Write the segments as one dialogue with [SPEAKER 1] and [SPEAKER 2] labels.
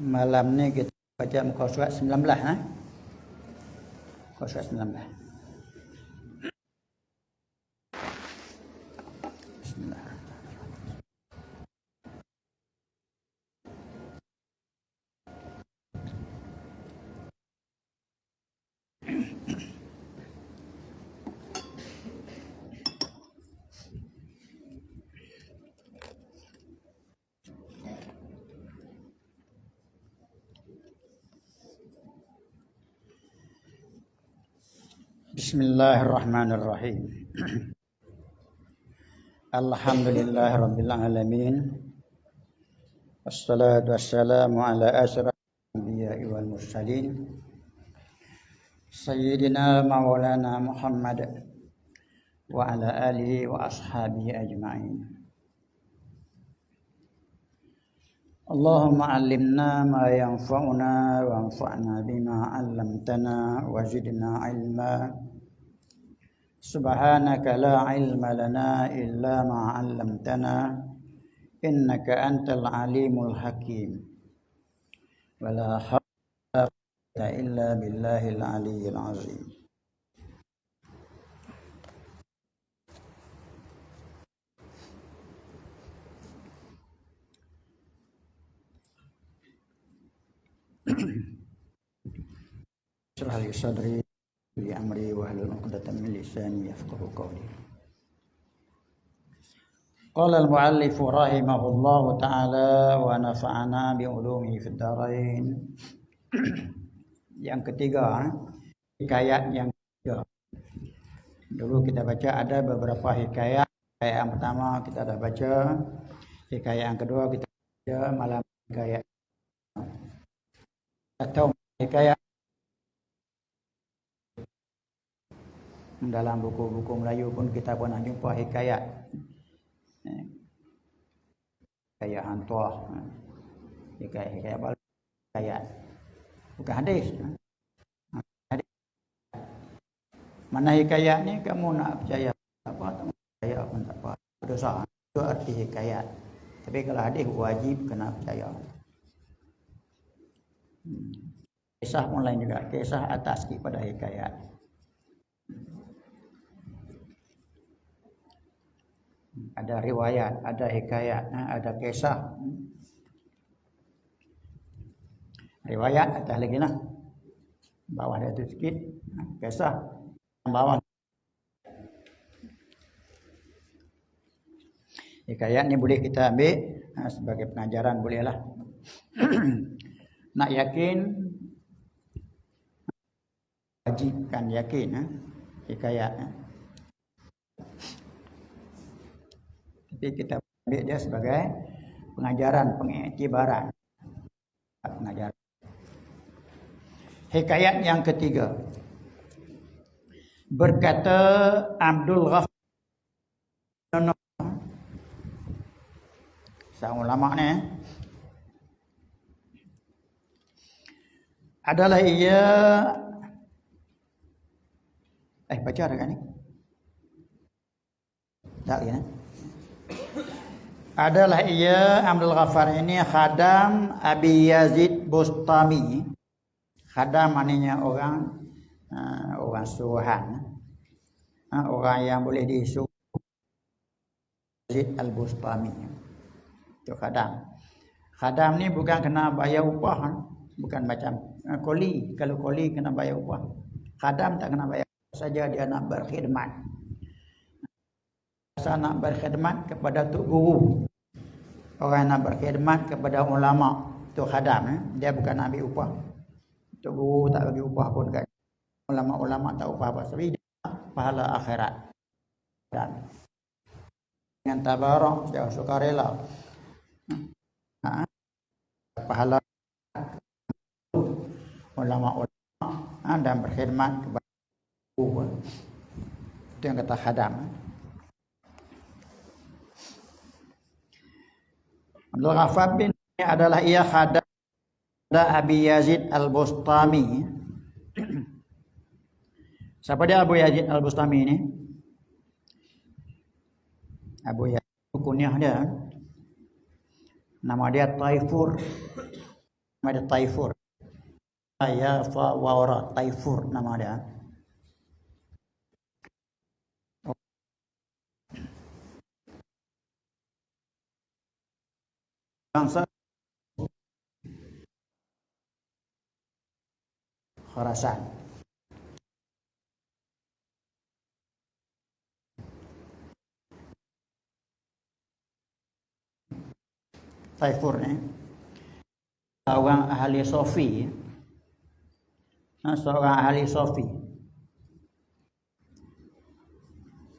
[SPEAKER 1] Malam ni kita baca muka surat 19 ha? Muka surat 19. Bismillah. Bismillahirrahmanirrahim. Alhamdulillah rabbil alamin. Wassalatu wassalamu ala asyrafil anbiya'i wal mursalin. Sayyidina maulana Muhammad wa ala alihi wa ashabihi ajma'in. Allahumma allimna ma yanfa'una wa anfa'na bima 'allamtana wa zidna 'ilma. Subhanaka la 'ilma lana illa ma 'allamtana innaka antal alimul hakim. Wa la hawla illa billahil aliyyil azim. Surah al-sadri li amri wa halul 'uqdatam min lisani yafqahu qawli. Qala al-mu'allif rahimahullahu ta'ala wa nafa'ana bi ulumihi fid dharain. Yang ketiga, hikayat yang ketiga. Dulu kita baca ada beberapa hikayat. Hikayat yang pertama kita dah baca. Hikayat yang kedua kita baca malam hikayat. Atau hikayat dalam buku-buku Melayu pun kita pernah jumpa hikayat. Hikayat hantuah. Hikayat balas. Hikayat. Bukan hadis. Hadis. Mana hikayat ni kamu nak percaya apa, tak percaya pun tak apa. Dosa. Itu arti hikayat. Tapi kalau hadis wajib kena percaya. Kisah pun lain juga. Kisah atas pada hikayat. Ada riwayat, ada hikayat, ada kisah. Riwayat atas lagi lah. Bawah dia tu sikit. Kisah bawah. Hikayat ni boleh kita ambil sebagai pengajaran, boleh lah. Nak yakin, wajibkan yakin hikayat. Tapi kita ambil dia sebagai pengajaran, pengiktibaran. Pengajaran. Hikayat yang ketiga. Berkata Abdul Ghaffar, seorang ulama ni, adalah ia baca dah kan ni? Tak lagi Adalah ia Abdul Ghaffar ini khadam Abi Yazid Bustami. Khadam maknanya orang suruhan. Orang yang boleh disuruh. Yazid Al-Bustami. Itu khadam. Khadam ni bukan kena bayar upah. Bukan macam koli. Kalau koli kena bayar upah. Khadam tak kena bayar saja, dia nak berkhidmat. Saya nak berkhidmat kepada tok guru. Orang nak berkhidmat kepada ulama, tu khadam. Dia bukan nak ambil upah. Tok guru tak bagi upah pun kan. Ulama-ulama tak upah apa. Tapi dia pahala akhirat. Dan dengan tabarok, dia sukarela. Pahala ulama-ulama dan berkhidmat kepada guru. Itu yang kata khadam. Abdul Ghaffar bin adalah ia khadam Abi Yazid Al-Bustami. Siapa dia Abu Yazid Al-Bustami ni? Abu Yazid kunyah dia. Nama dia Taifur Nama dia Taifur. Ya fa wa ra, Taifur nama dia. Bangsa Khurasan. Taifur ni orang ahli sofi. Seorang ahli sofi.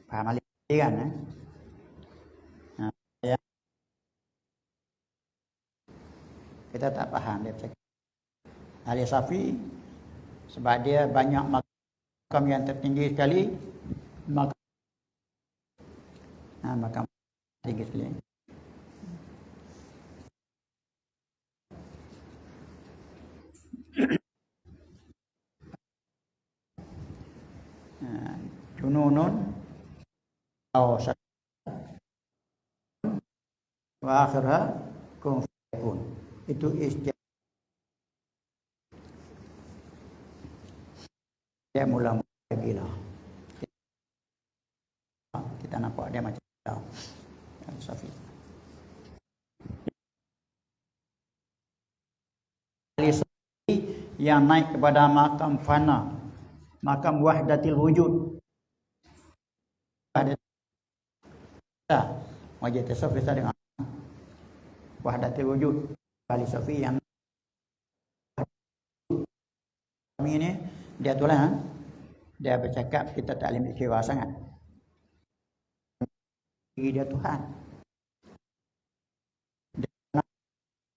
[SPEAKER 1] Paham ahli kan? Ya. Kita tak paham dia cakap. Ahli sofi sebab dia banyak makam yang tertinggi sekali. Makam tinggi sekali. Jununun atau wa akhirha kun fayakun. Itu istilah dia mula gila. Kita nampak dia macam gila. Safi. Ahli sofi yang naik kepada makam fana, makam wahdatil wujud. Ada wajah tasawuf kita dengan wahdatul wujud. Ahli sofi yang kami ini dia tulah dia bercakap kita tak boleh kecewa sangat. Dia Tuhan.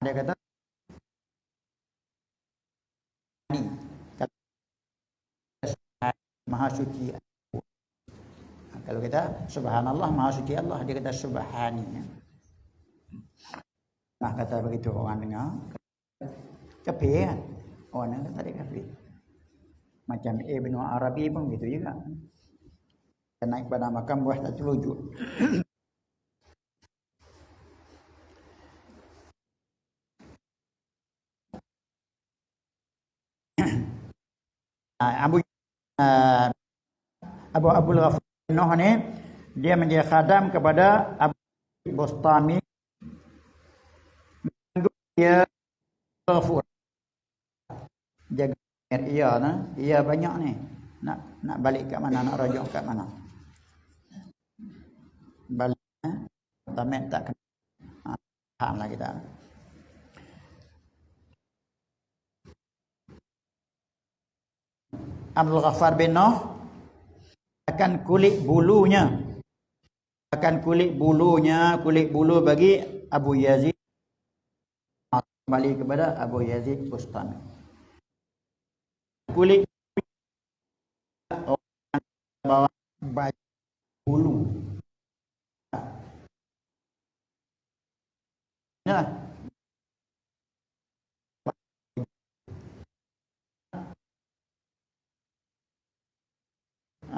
[SPEAKER 1] Dia kata ini Maha Suci. Kalau kita subhanallah Maha Suci Allah, dia kata subhani. Nah kata begitu orang dengar kafir kan. Orang kata dia kafir. Macam Ibn Arabi pun begitu juga. Dia naik pada makam wahdatul wujud. Abul Ghafar Nuh ni dia menjadi khadam kepada Abu Bustami. Dia Ghafur jaga ia banyak ni. Nak balik kat mana, nak rujuk kat mana? Balik tamat tak kena. Fahamlah kita. Abdul Ghaffar bin Nuh akan kulit bulu bagi Abu Yazid, kembali kepada Abu Yazid Bustami. Kulit orang bawa baju bulu. Inilah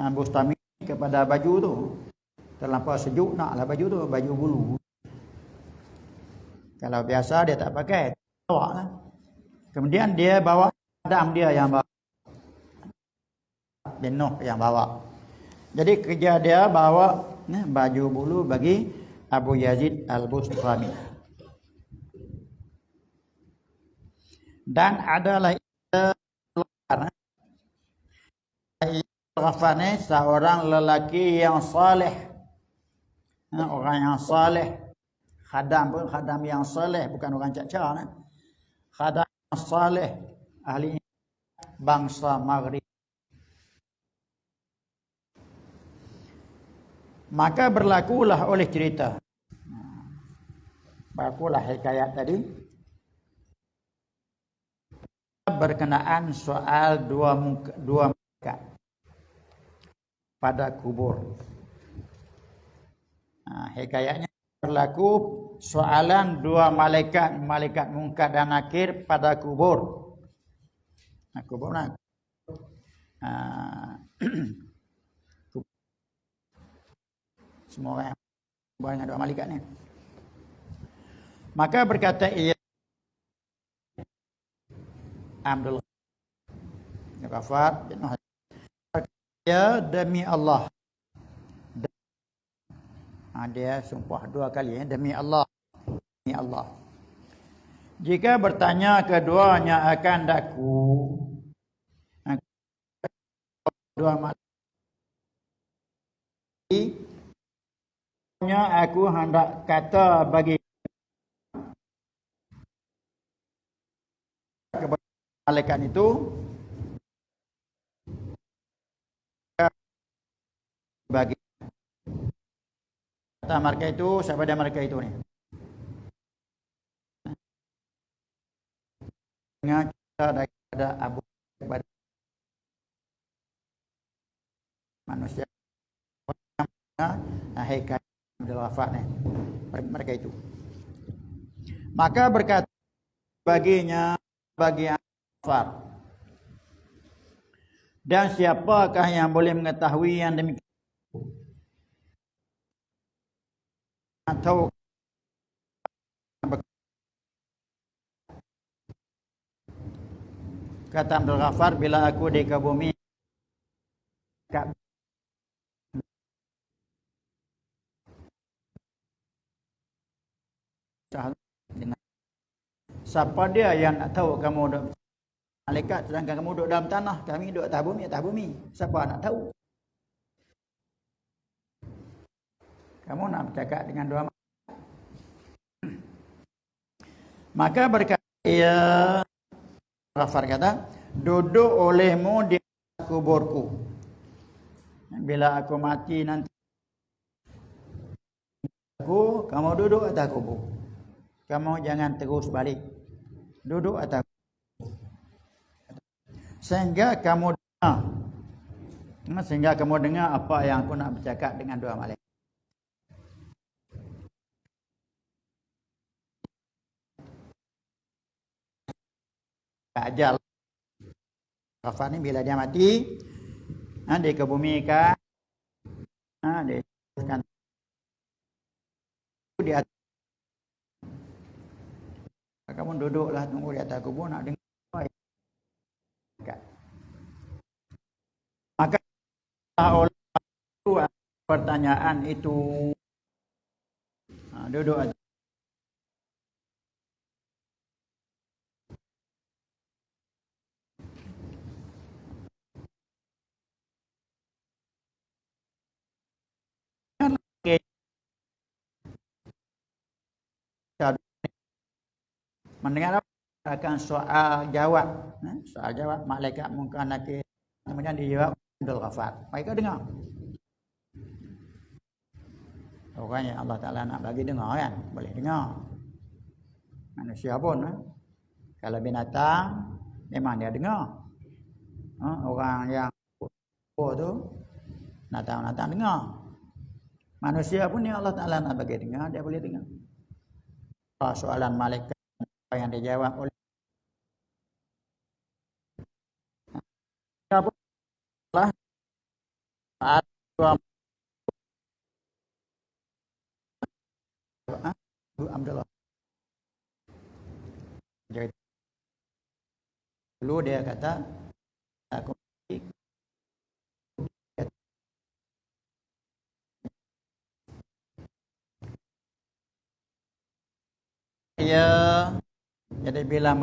[SPEAKER 1] Bustami kepada baju tu. Terlampau sejuk naklah baju tu, baju bulu. Kalau biasa dia tak pakai, bawa lah. Kemudian dia bawa khadam dia yang bawa. Bin Nuh yang bawa. Jadi kerja dia bawa baju bulu bagi Abu Yazid Al-Bustami. Dan adalah Ghafar ni seorang lelaki yang saleh. Orang yang saleh. Khadam pun khadam yang saleh, bukan orang cacar. Khadam yang saleh, ahli bangsa Maghrib. Maka berlakulah oleh cerita. Berlakulah hikayat tadi. Berkenaan soal dua malaikat pada kubur. Hikayatnya berlaku soalan dua malaikat Munkar dan Nakir pada kubur. Kubur mana? Semua orang banyak dua malaikat ni. Maka berkata ia Abdul Ghaffar bin ya demi Allah. Dia sumpah 2 kali demi Allah. Demi Allah. Jika bertanya keduanya akan daku, dua mati, aku hendak kata bagi kepada malaikat itu, bagi kata mereka itu, siapa dia mereka itu ni? Dengan kita daripada Abu kepada manusia hakikat Abdul Ghaffar ni, mereka itu. Maka berkata baginya, bagi Abdul Ghaffar, dan siapakah yang boleh mengetahui yang demikian? Atau kata Abdul Ghaffar, bila aku di bumi siapa dia yang nak tahu kamu duduk malaikat sedangkan kamu duduk dalam tanah, kami duduk atas bumi, siapa nak tahu? Kamu nak bercakap dengan dua malaikat. Maka berkata ia Ghaffar kata, duduk olehmu di kuburku. Bila aku mati nanti, kamu duduk atas kubur. Kamu jangan terus balik. Duduk atas kubur. Sehingga kamu dengar apa yang aku nak bercakap dengan dua malaikat. Ajal Ghaffar ni bila dia mati, dia kebumikan, dia teruskan di atas. Kamu duduklah tunggu di atas kubur nak dengar apa. Maka oleh pertanyaan itu duduk atas. Mendengar akan soal jawab, malaikat mungkin nakir, kemudian dijawab Abdul Ghaffar. Mereka dengar. Orang yang Allah Ta'ala nak bagi dengar kan, boleh dengar. Manusia pun, kalau binatang memang dia dengar. Orang yang tu natang dengar. Manusia pun yang Allah Ta'ala nak bagi dengar, dia boleh dengar. Soalan malaikat yang dijawab oleh Allah Abdullah. Jadi dulu dia kata aku jadi bila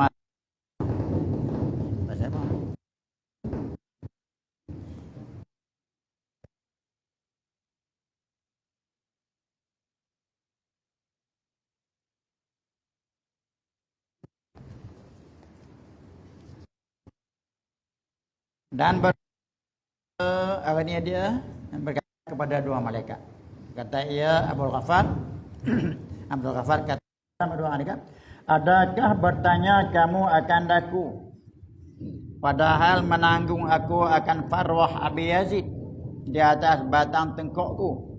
[SPEAKER 1] dan awalnya dia berkata kepada dua malaikat. Kata ia Abdul Ghaffar kata sama dua malaikat, adakah bertanya kamu akan daku, padahal menanggung aku akan farwah Abi Yazid di atas batang tengkokku.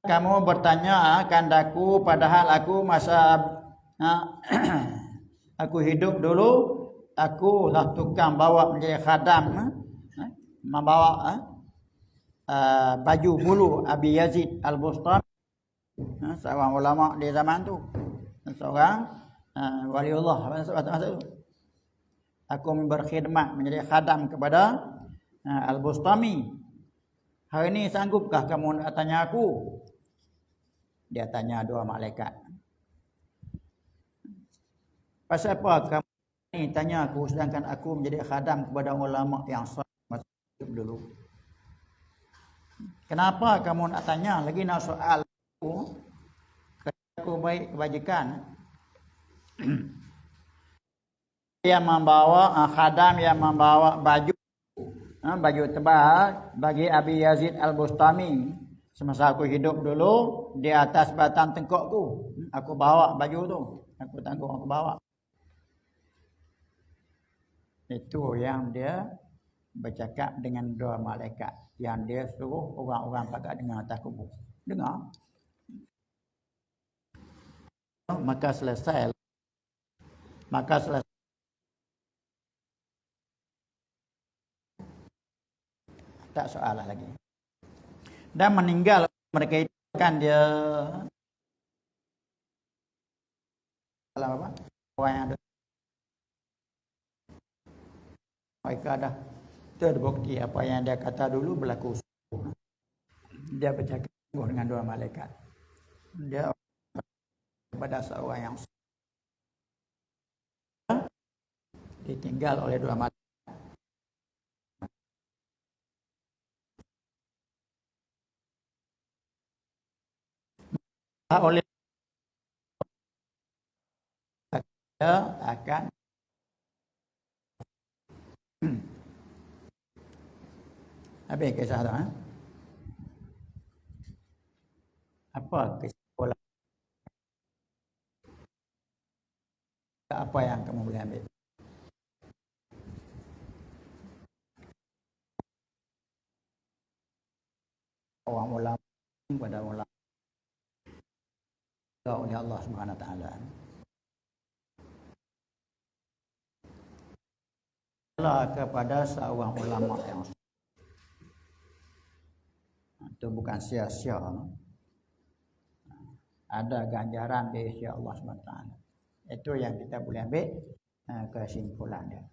[SPEAKER 1] Kamu bertanya akan daku, padahal aku masa aku hidup dulu, aku lah tukang bawa menjadi khadam, membawa baju bulu Abi Yazid Al-Bustami, seorang ulama di zaman tu, seorang waliullah masa tu. Aku berkhidmat menjadi khadam kepada Al-Bustami. Hari ini sanggupkah kamu nak tanya aku? Dia tanya dua malaikat. Pasal apa kamu ni tanya aku sedangkan aku menjadi khadam kepada ulama yang masa dulu? Kenapa kamu nak tanya lagi nak soal aku? Aku baik kebajikan. Yang membawa khadam yang membawa baju tebal bagi Abi Yazid Al-Bustami semasa aku hidup dulu di atas batang tengkokku. Aku bawa baju tu, aku tanggung, aku bawa. Itu yang dia bercakap dengan dua malaikat yang dia suruh orang-orang pakat dengar atas kubur. Dengar. Maka selesai. Tak soalah lagi. Dan meninggal mereka itu kan dia dalam apa? Orang yang ada mereka dah terbukti apa yang dia kata dulu berlaku. Dia bercakap dengan dua malaikat. Dia kepada seorang yang ditinggal oleh dua malaikat. Oleh dia akan habis kisah tu. Apa kesimpulan? Apa yang kamu boleh ambil? Orang ulama pada ulama oleh Allah Subhanahu Wa Taala. Kepada seorang ulama yang itu bukan sia-sia, ada ganjaran di sisi Allah SWT. Itu yang kita boleh ambil kesimpulan dia.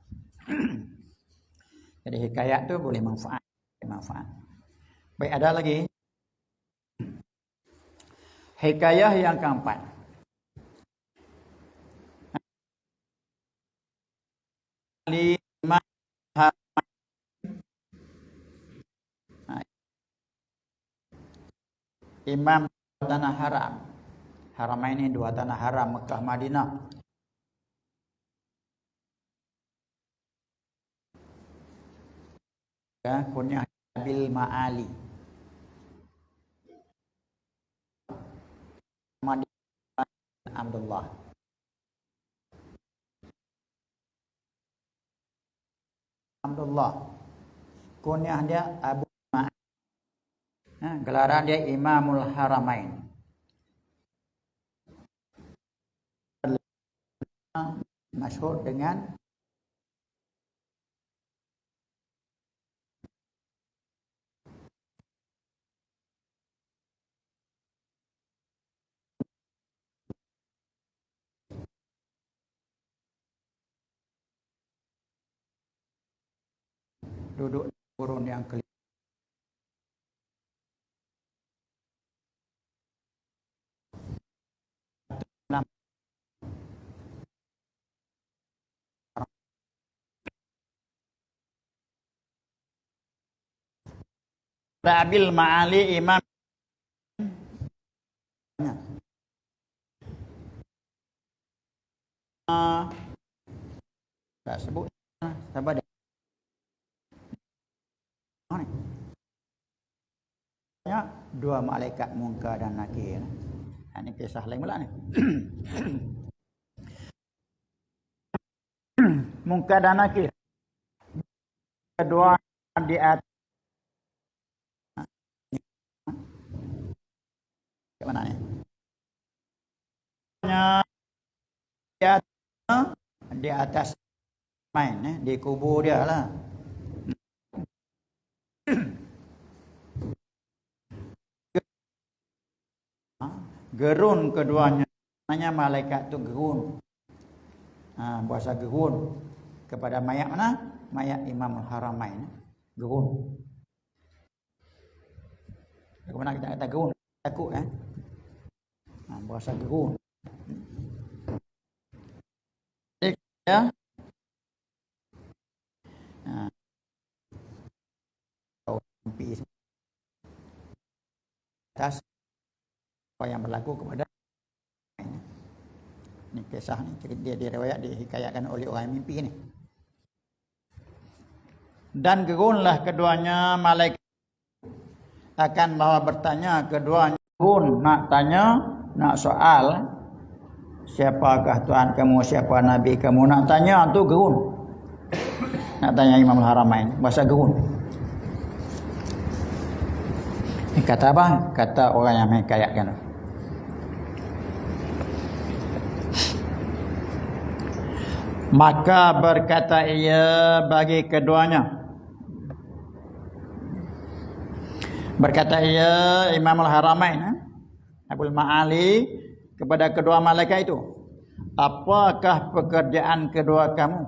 [SPEAKER 1] Jadi hikayat tu boleh manfaat. Baik, ada lagi hikayah yang keempat. Imam tanah haram. Haramain ini dua tanah haram, Mekah Madinah. Ya, kunyah Bil Ma'ali. Madinah Abdullah. Kunyah dia Abu Ma'ali. Gelaran dia Imamul Haramain. Masyhur dengan duduk kurun yang kelima. Abil Ma'ali Imam tak sebut sabar dia. Dua malaikat Munkar dan Nakir. Ini kisah lain pula ni. Munkar dan Nakir. Kedua di atas. Ke mana ni? Di atas main di kubur dia lah. Gerun keduanya. Namanya malaikat tu gerun. Bahasa gerun kepada mayat mana? Mayat Imamul Haramain. Gerun. Bagaimana kita kata gerun? Takut bahasa gerun. Ya. Mimpi atas apa yang berlaku kepada ini kisah ni dia riwayat dihikayatkan oleh orang yang mimpi ni. Dan gerunlah keduanya malaikat akan bawa bertanya keduanya gerun nak tanya nak soal siapakah Tuhan kamu, siapa nabi kamu, nak tanya tu gerun. Nak tanya Imamul Haramain bahasa gerun. Kata apa? Kata orang yang menghikayatkan. Maka berkata ia bagi keduanya. Berkata ia Imamul Haramain Abul Ma'ali kepada kedua malaikat itu, apakah pekerjaan kedua kamu?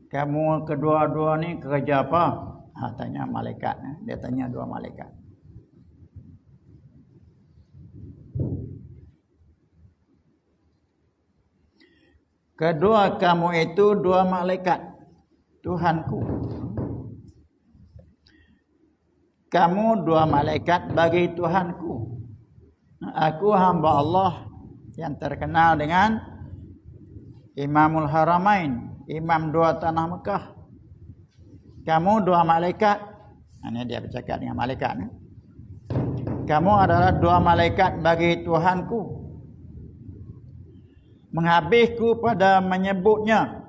[SPEAKER 1] Kamu kedua-dua ni kerja apa? Tanya malaikat. Dia tanya dua malaikat. Kedua kamu itu dua malaikat Tuhanku. Kamu dua malaikat bagi Tuhanku. Aku hamba Allah yang terkenal dengan Imamul Haramain, Imam dua tanah Mekah. Kamu dua malaikat. Ini dia bercakap dengan malaikat. Kamu adalah dua malaikat bagi Tuhanku. Menghabisku pada menyebutnya.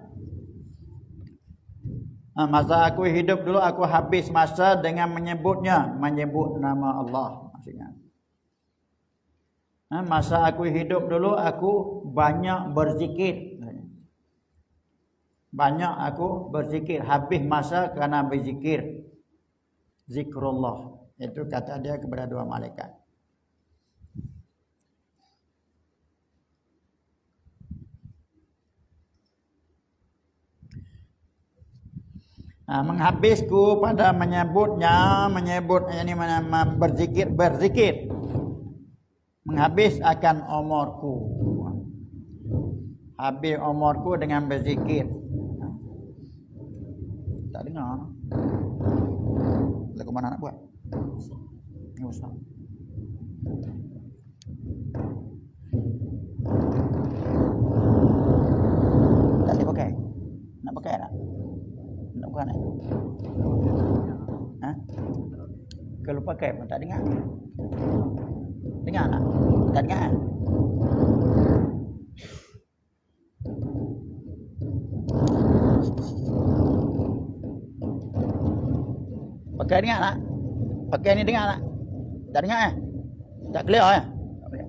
[SPEAKER 1] Masa aku hidup dulu, aku habis masa dengan menyebutnya. Menyebut nama Allah maksudnya. Masa aku hidup dulu, aku banyak berzikir. Banyak aku berzikir. Habis masa kerana berzikir. Zikrullah. Itu kata dia kepada dua malaikat. Menghabisku pada menyebutnya. Menyebut ini mana berzikir. Menghabis akan umurku. Habis umurku dengan berzikir. Tak dengar. Lagu mana nak buat? Ini usah. Tak boleh pakai? Nak pakai tak? Nak bukan tak? Kalau pakai pun tak dengar. Dengar tak? Tak dengar kan? Pakai dengar tak? Pakai ni dengar tak? Tak dengar Tak clear Tak boleh.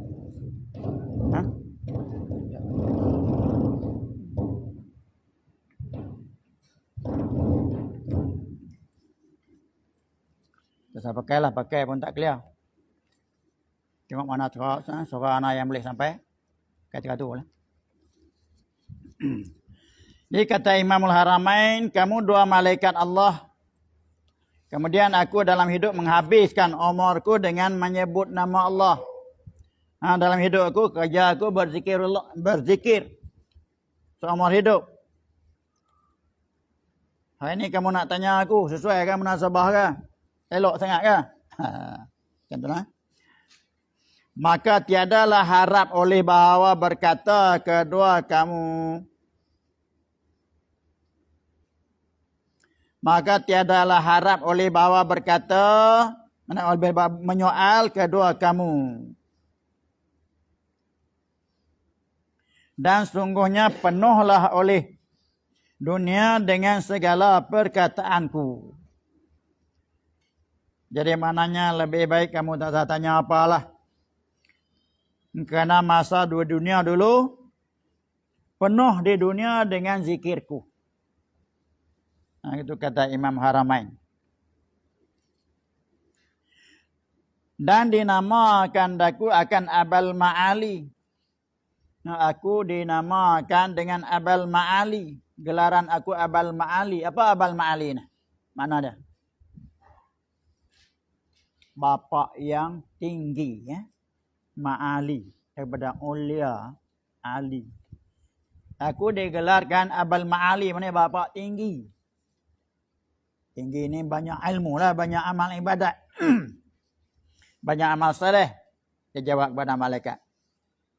[SPEAKER 1] Saya pakailah, pakai pun tak clear. Tengok mana suara anak yang boleh sampai. Kata tu lah. Jadi kata Imamul Haramain, kamu dua malaikat Allah. Kemudian aku dalam hidup menghabiskan umurku dengan menyebut nama Allah. Dalam hidup aku, kerja aku berzikir. Seumur hidup. Hari ini kamu nak tanya aku, sesuai kan munasabah kan? Elok sangat kan? Macam tu lah. Maka tiadalah harap oleh bahawa berkata kedua kamu. Maka tiadalah harap oleh bahawa berkata, menyoal kedua kamu. Dan sungguhnya penuhlah oleh dunia dengan segala perkataanku. Jadi maknanya lebih baik kamu tak usah tanya apalah. Kerana masa dua dunia dulu, penuh di dunia dengan zikirku. Itu kata Imam Haramain. Dan dinamakan aku akan Abal Ma'ali. Aku dinamakan dengan Abal Ma'ali. Gelaran aku Abal Ma'ali. Apa Abal Ma'ali ni? Mana dia? Bapa yang tinggi, ya. Ma'ali. Daripada ulia Ali. Aku digelarkan Abal Ma'ali. Mana bapa tinggi? Tinggi ni banyak ilmu lah. Banyak amal ibadat. Banyak amal saleh. Dia jawab kepada malaikat.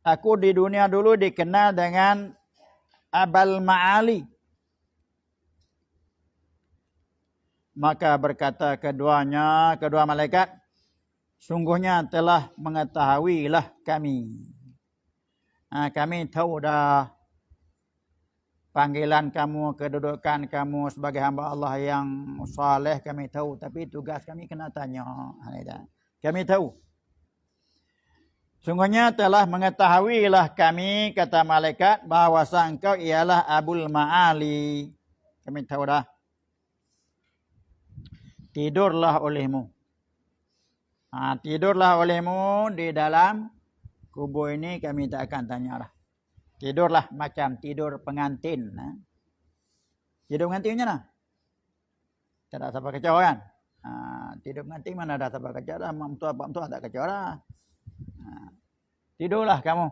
[SPEAKER 1] Aku di dunia dulu dikenal dengan Abal Ma'ali. Maka berkata kedua malaikat, sungguhnya telah mengetahuilah kami. Kami tahu dah panggilan kamu, kedudukan kamu sebagai hamba Allah yang saleh, kami tahu. Tapi tugas kami kena tanya. Kami tahu. Sungguhnya telah mengetahuilah kami, kata malaikat, bahawa engkau ialah Abul Ma'ali. Kami tahu dah. Tidurlah olehmu. Tidurlah olehmu di dalam kubur ini, kami tak akan tanya dah. Tidurlah macam tidur pengantin. Tidur pengantin macam mana? Tak ada siapa kacau kan? Tidur pengantin mana ada siapa kacau dah. Mak mentua tak kacau dah. Tidurlah kamu.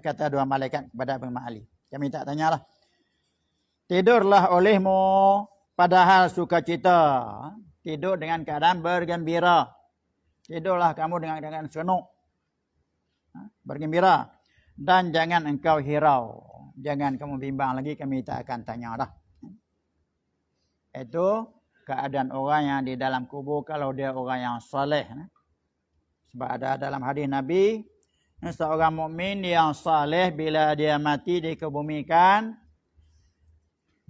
[SPEAKER 1] Kata dua malaikat kepada Abul Ma'ali. Kami tak tanyalah. Tidurlah olehmu padahal sukacita. Tidur dengan keadaan bergembira. Tidurlah kamu dengan keadaan seronok. Bergembira. Dan jangan engkau hirau. Jangan kamu bimbang lagi, kami tak akan tanya dah. Itu keadaan orang yang di dalam kubur kalau dia orang yang saleh. Sebab ada dalam hadis Nabi, seorang mukmin yang saleh bila dia mati dikebumikan,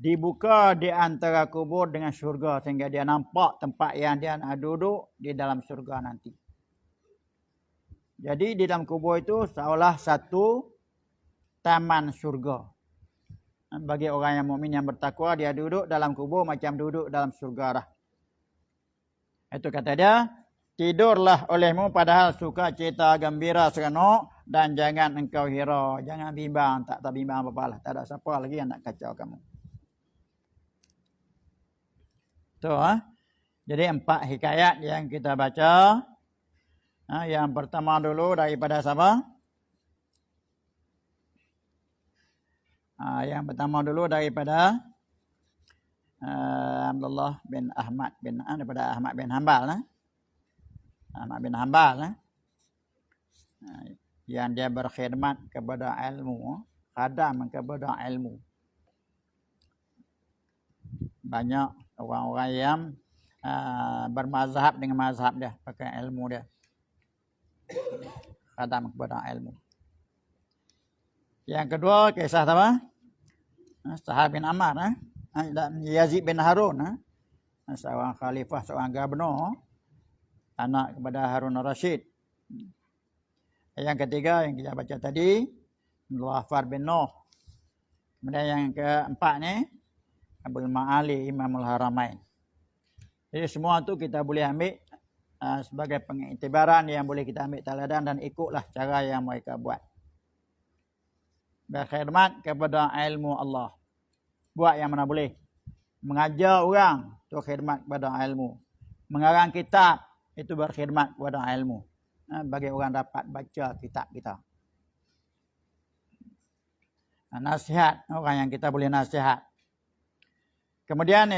[SPEAKER 1] dibuka di antara kubur dengan syurga sehingga dia nampak tempat yang dia nak duduk di dalam syurga nanti. Jadi di dalam kubur itu seolah satu taman syurga. Bagi orang yang mukmin yang bertakwa, dia duduk dalam kubur macam duduk dalam syurga dah. Itu kata dia, tidurlah olehmu padahal suka cita gembira seronok dan jangan engkau hira, jangan bimbang, tak bimbang apa-apa lah. Tak ada siapa lagi yang nak kacau kamu. Tu Jadi 4 hikayat yang kita baca. Yang pertama dulu daripada siapa? Yang pertama dulu daripada Abdullah bin Ahmad bin daripada Ahmad bin Hanbal. Ahmad bin Hanbal. Yang dia berkhidmat kepada ilmu, khadam kepada ilmu. Banyak orang-orang yang bermazhab dengan mazhab dia, pakai ilmu dia. Khadam kepada ilmu. Yang kedua, kisah apa? Sahab bin Ammar, Yazid bin Harun, seorang khalifah, seorang gubernur, anak kepada Harun al-Rashid. Yang ketiga yang kita baca tadi, Dhafar bin Nuh. Kemudian yang keempat ni, Abul Ma'ali Imamul Haramain. Jadi semua tu kita boleh ambil sebagai pengiktibaran yang boleh kita ambil teladan dan ikutlah cara yang mereka buat. Berkhidmat kepada ilmu Allah. Buat yang mana boleh. Mengajar orang, itu khidmat kepada ilmu. Mengarang kitab, itu berkhidmat kepada ilmu. Bagi orang dapat baca kitab kita. Nasihat, orang yang kita boleh nasihat. Kemudian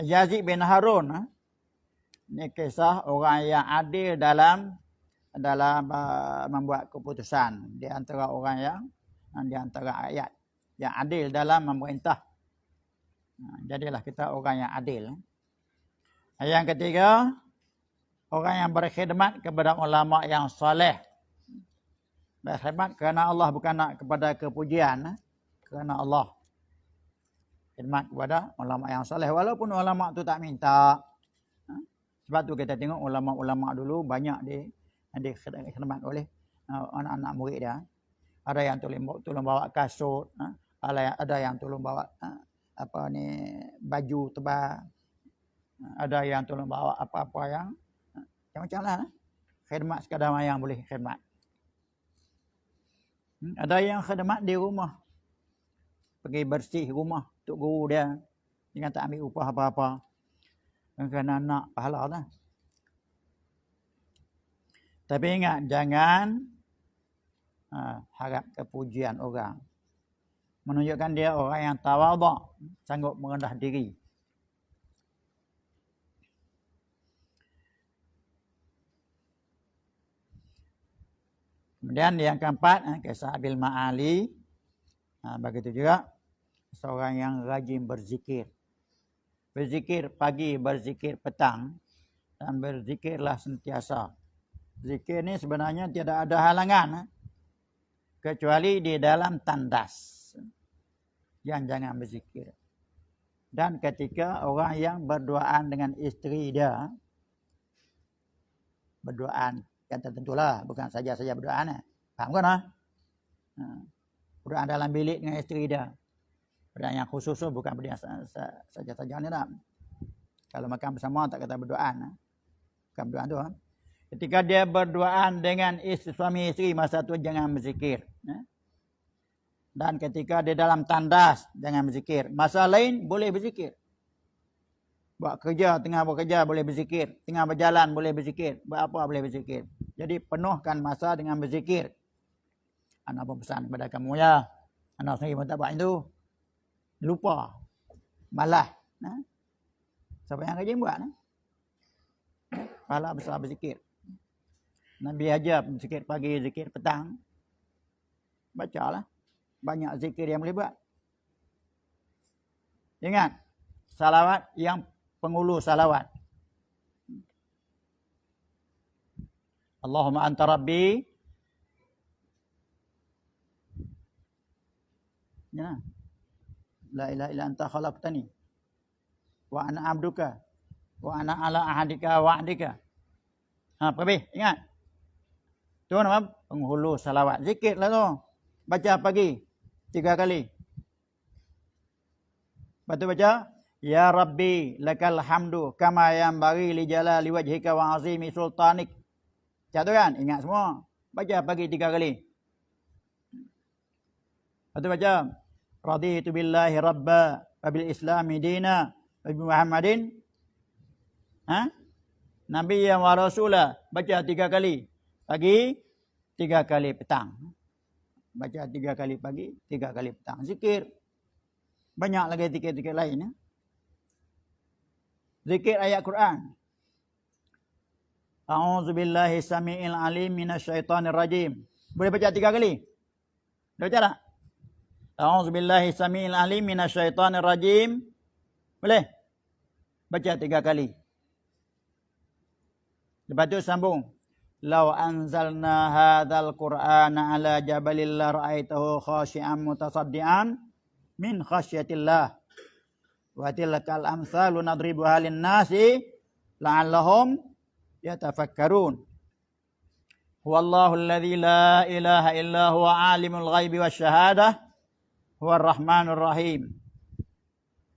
[SPEAKER 1] Yazid bin Harun, ini kisah orang yang adil dalam membuat keputusan di antara orang yang di antara rakyat yang adil dalam memerintah. Jadilah kita orang yang adil. Yang ketiga, orang yang berkhidmat kepada ulama yang soleh. Berkhidmat kerana Allah, bukan nak kepada kepujian, kerana Allah. Khidmat kepada ulama yang soleh walaupun ulama tu tak minta. Sebab tu kita tengok ulama-ulama dulu banyak dikhidmat oleh anak-anak murid dia. Ada yang tolong bawa kasut, ada yang tolong bawa baju tebal, ada yang tolong bawa apa-apa yang macam-macam lah. khidmat sekadar mayang boleh khidmat. Ada yang khidmat di rumah, pergi bersih rumah untuk guru dia, jangan tak ambil upah apa-apa, kerana nak pahala lah. Tapi ingat, jangan harap kepujian orang, menunjukkan dia orang yang tawaduk, sanggup merendah diri. Kemudian yang keempat, kisah Abil Ma'ali. Begitu juga seorang yang rajin berzikir. Berzikir pagi, berzikir petang, dan berzikirlah sentiasa. Zikir ni sebenarnya tidak ada halangan, kecuali di dalam tandas. Jangan berzikir. Dan ketika orang yang berduaan dengan isteri dia, berduaan, kan tentulah bukan saja berduaan. Faham kan? Berduaan dalam bilik dengan isteri dia. Berduaan yang khusus bukan berduaan saja ni dah. Kalau makan bersama tak kata berduaan. Bukan berduaan tu. Ketika dia berduaan dengan suami isteri, masa tu jangan berzikir. Dan ketika dia dalam tandas, jangan berzikir. Masa lain boleh berzikir. Buat kerja, tengah bekerja boleh berzikir. Tengah berjalan boleh berzikir. Buat apa boleh berzikir. Jadi penuhkan masa dengan berzikir. Anak pun pesan kepada kamu ya. Anak sendiri pun tak buat itu. Lupa. Malah. Siapa yang rajin buat? Pahala besar berzikir. Nabi ajar zikir pagi, zikir petang. Bacalah. Banyak zikir yang boleh buat. Ingat. Salawat yang penghulu salawat. Allahumma anta rabbi. Ya. La ilaha illa anta khalaqtani. Wa ana abduka. Wa ana ala ahadika wa'dika. Pergi, ingat. Tu nama penghulu salawat. Zikir lah tu. Baca pagi 3 kali. Lepas tu baca, Ya Rabbi lakal hamdu kama yanbaghi li jalali wajhika wa azimi sultanik. Macam tu kan? Ingat semua. Baca pagi 3 kali. Lepas tu baca, Raditu billahi rabba wa bil islami dina wa bi Muhammadin Nabiyyan wa rasulah. Baca 3 kali. Pagi, 3 kali petang. Baca 3 kali pagi, 3 kali petang. Zikir. Banyak lagi zikir-zikir lain. Ya? Zikir ayat Quran. A'udzubillahi sami'il alim minasyaitonir rajim. Boleh baca 3 kali? Boleh baca tak? A'udzubillahi sami'il alim minasyaitonir rajim. Boleh? Baca 3 kali. Lepas tu sambung. Lau anzalna hadzal qur'ana ala jabalil la ra'aitahu khashi'an mutasaddian min khasyatillah. Wa tilkal amsalu nadribuha lin-nasi la'allahum yatafakkarun. Huwallahu alladzi la ilaha illa huwa alimul ghaibi wasyahadah huwar rahmanur rahim.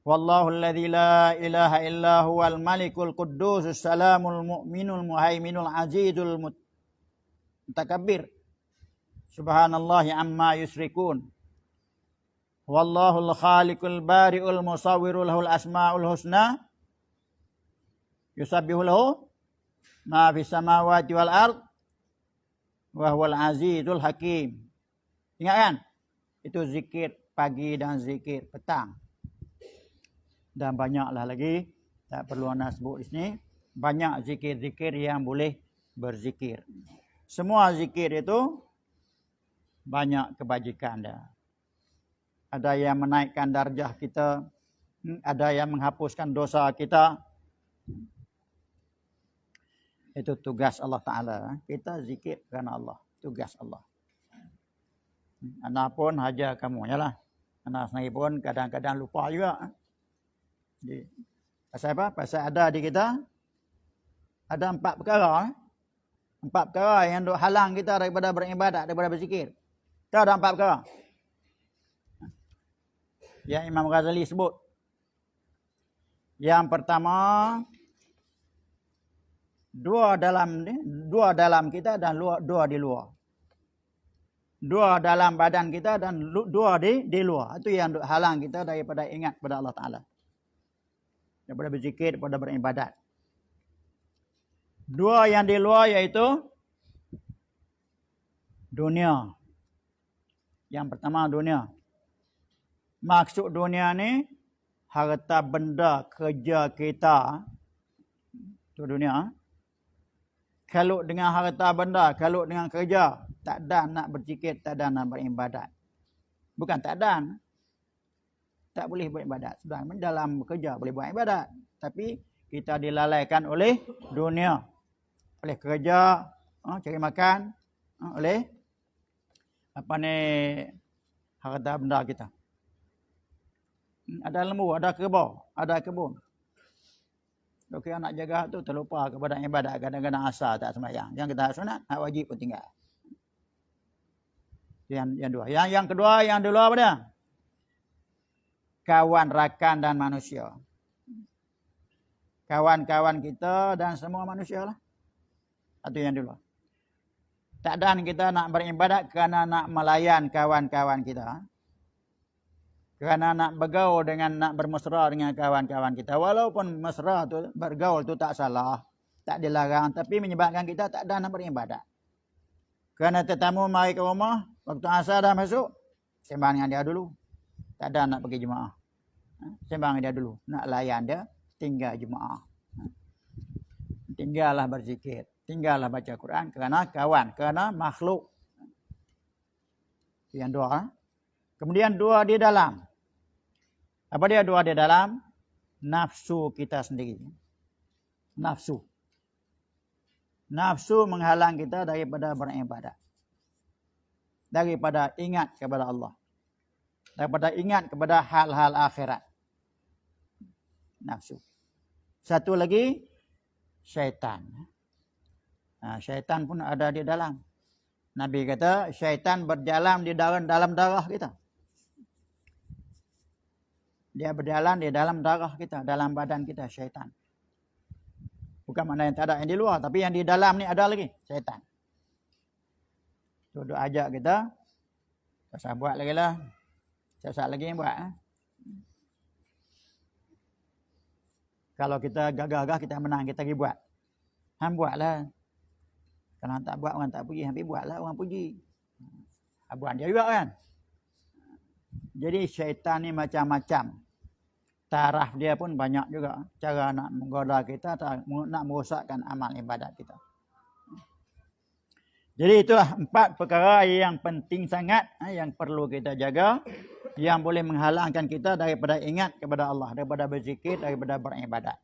[SPEAKER 1] Wallahu alladzi la ilaha illa huwal malikul quddusus salamul mu'minul muhaiminul azizul mutakabbir. Subhanallahi amma yusyrikun. Wallahul khaliqul bari'ul musawwirul lahul asmaul husna. Yusabbihu lahu ma fis samawati wal ard wa huwal azizul hakim. Ingat kan? Itu zikir pagi dan zikir petang. Dan banyaklah lagi, tak perlu anda sebut di sini. Banyak zikir-zikir yang boleh berzikir. Semua zikir itu banyak kebajikan dia. Ada yang menaikkan darjah kita, ada yang menghapuskan dosa kita. Itu tugas Allah Ta'ala. Kita zikir kerana Allah. Tugas Allah. Anak pun hajar kamu, yalah. Anak sendiri pun kadang-kadang lupa juga. Jadi, pasal apa? Pasal ada di kita, ada 4 perkara. 4 perkara yang duk halang kita daripada beribadat, daripada berzikir. Kita ada 4 perkara. Yang Imam Ghazali sebut. Yang pertama, Dua dalam kita dan dua di luar. Dua dalam badan kita dan dua di luar. Itu yang halang kita daripada ingat pada Allah Ta'ala. Daripada berzikir, daripada beribadat. Dua yang di luar iaitu dunia. Yang pertama dunia. Maksud dunia ni harta benda kerja kita. Itu dunia. Kalau dengan harta benda, kalau dengan kerja, tak ada nak berzikir, tak ada nak beribadat. Bukan tak ada. Tak boleh beribadat. Sudah dalam bekerja boleh buat ibadat. Tapi kita dilalaikan oleh dunia. Oleh kerja, cari makan, oleh apa ni harta benda kita. Ada lembu, ada kerbau, ada kebun. Kalau kita nak jaga tu terlupa kepada ibadat, kadang-kadang asal tak sembahyang. Yang kita sunat, hak wajib pun tinggal. Yang dua. Yang kedua, yang dulu apa dia? Kawan, rakan dan manusia. Kawan-kawan kita dan semua manusia lah. Itu yang dulu. Tak ada kita nak beribadat kerana nak melayan kawan-kawan kita. Kerana nak bergaul nak bermesra dengan kawan-kawan kita. Walaupun mesra tu, bergaul tu tak salah. Tak dilarang. Tapi menyebabkan kita tak ada nak beribadat. Kerana tetamu mari ke rumah. Waktu asar dah masuk. Sembang dengan dia dulu. Tak ada nak pergi jemaah. Sembang dengan dia dulu. Nak layan dia. Tinggal jemaah. Tinggallah berzikir. Tinggallah baca Quran. Kerana kawan. Kerana makhluk. Yang dua. Kemudian dua di dalam. Apa dia dua di dalam? Nafsu kita sendiri. Nafsu. Nafsu menghalang kita daripada beribadat. Daripada ingat kepada Allah. Daripada ingat kepada hal-hal akhirat. Nafsu. Satu lagi, syaitan. Syaitan pun ada di dalam. Nabi kata, syaitan berjalan di dalam darah kita. Dia berjalan di dalam darah kita, dalam badan kita, syaitan. Bukan maknanya tak ada yang di luar, tapi yang di dalam ni ada lagi, syaitan. Duduk ajak kita, pasal buat lagi lah. Siap-siap lagi yang buat. Kalau kita gagah-gagah, kita menang, kita pergi buat. Hang buatlah. Kalau tak buat, orang tak puji. Hampir buatlah, orang puji. Buat dia juga kan. Jadi syaitan ni macam-macam. Taraf dia pun banyak juga. Cara nak menggoda kita, nak merosakkan amal ibadat kita. Jadi itulah 4 perkara yang penting sangat. Yang perlu kita jaga. Yang boleh menghalangkan kita daripada ingat kepada Allah. Daripada berzikir, daripada beribadat.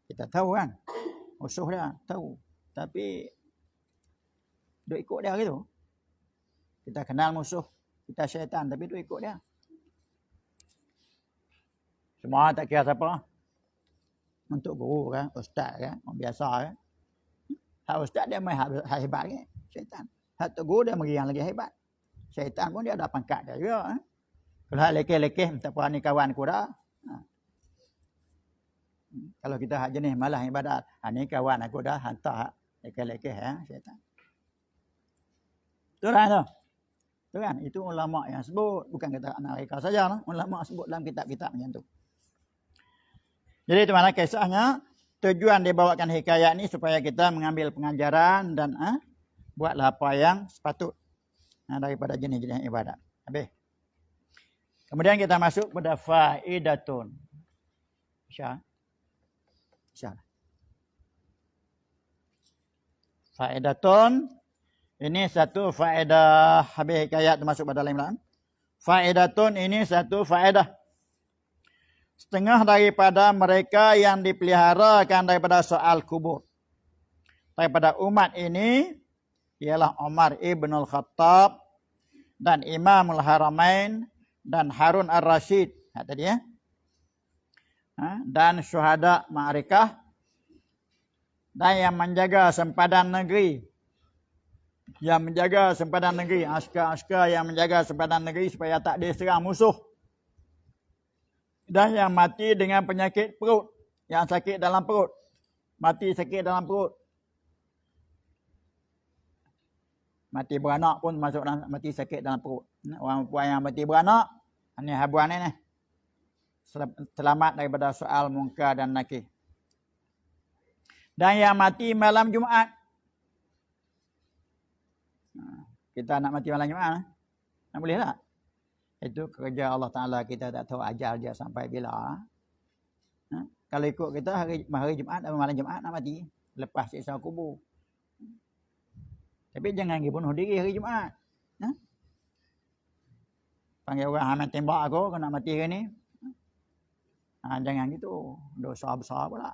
[SPEAKER 1] Kita tahu kan. Musuh dia, tahu. Tapi duk ikut dia gitu. Kita kenal musuh, kita syaitan, tapi tu ikut dia. Semua tak kira siapa. Untuk guru kan, ustaz kan, orang biasa kan. Hak ustaz dia main hebat kan, syaitan. Hak tu guru dia mari yang lagi hebat. Syaitan pun dia ada pangkat dia juga. Kalau hak lekeh-lekeh, tak apa ni kawan aku dah. Kalau kita hak jenis malah ibadat, ni kawan aku dah, hantar hak lekeh-lekeh syaitan. Betul tak tu? Betul kan? Itu ulama yang sebut. Bukan kata anak mereka saja. Ulama sebut dalam kitab-kitab macam tu. Jadi itu mana kisahnya. Tujuan dibawakan hikayat ni supaya kita mengambil pengajaran dan buatlah apa yang sepatut daripada jenis-jenis ibadat. Habis. Kemudian kita masuk pada faedatun. InsyaAllah. Faedatun. Ini satu faedah. Habis hikayat termasuk pada lain-lain. Faedatun ini satu faedah. Setengah daripada mereka yang dipeliharakan daripada soal kubur. Daripada umat ini. Ialah Umar ibn al-Khattab. Dan Imamul Haramain. Dan Harun al-Rashid. Tadi ya. Dan syuhada ma'rikah. Dan yang menjaga sempadan negeri. Yang menjaga sempadan negeri. Askar-askar yang menjaga sempadan negeri supaya tak diserang musuh. Dan yang mati dengan penyakit perut. yang sakit dalam perut. Mati sakit dalam perut. Mati beranak pun masuk dalam mati sakit dalam perut. Orang perempuan yang mati beranak, ini habuan ni. Selamat daripada soal munkar dan nakir. Dan yang mati malam Jumaat. Kita nak mati malam Jumaat. Nak boleh tak? Itu kerja Allah Ta'ala, kita tak tahu ajal dia sampai bila. Kalau ikut kita hari Jumaat atau malam Jumaat nak mati. Lepas siksa kubur. Tapi jangan pergi bunuh diri hari Jumaat. Panggil orang hamil tembak aku nak mati hari ni. Jangan gitu. Dosa besar pula.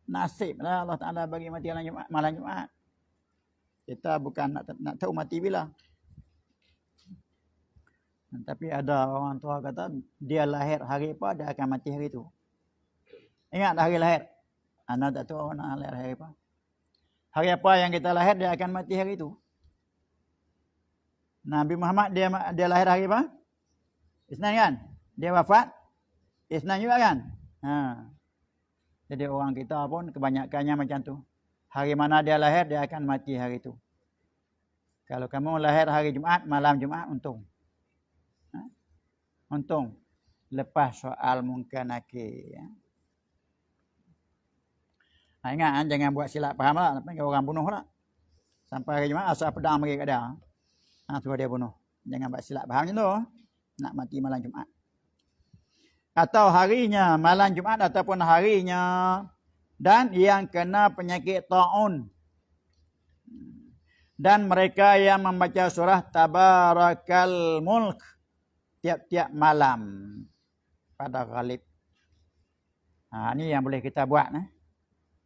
[SPEAKER 1] Nasib lah Allah Ta'ala bagi mati malam Jumaat. Kita bukan nak tahu mati bila. Tapi ada orang tua kata dia lahir hari apa dia akan mati hari itu. Ingat hari lahir. Anda tak tahu orang lahir hari apa. Hari apa yang kita lahir dia akan mati hari itu. Nabi Muhammad dia lahir hari apa? Isnin kan? Dia wafat Isnin juga kan? Jadi orang kita pun kebanyakannya macam tu. Hari mana dia lahir dia akan mati hari itu. Kalau kamu lahir hari Jumaat, malam Jumaat untung. Untung lepas soal munkar nakir. Ingat jangan buat silap faham lah. Sampai orang bunuh lah. Sampai hari Jumaat asal pedang pergi kat dia. Suruh dia bunuh. Jangan buat silap faham macam tu. Nak mati malam Jumaat. Atau harinya malam Jumaat ataupun harinya. Dan yang kena penyakit ta'un. Dan mereka yang membaca surah Tabarakal Mulk tiap-tiap malam pada ghalib. Ini yang boleh kita buat.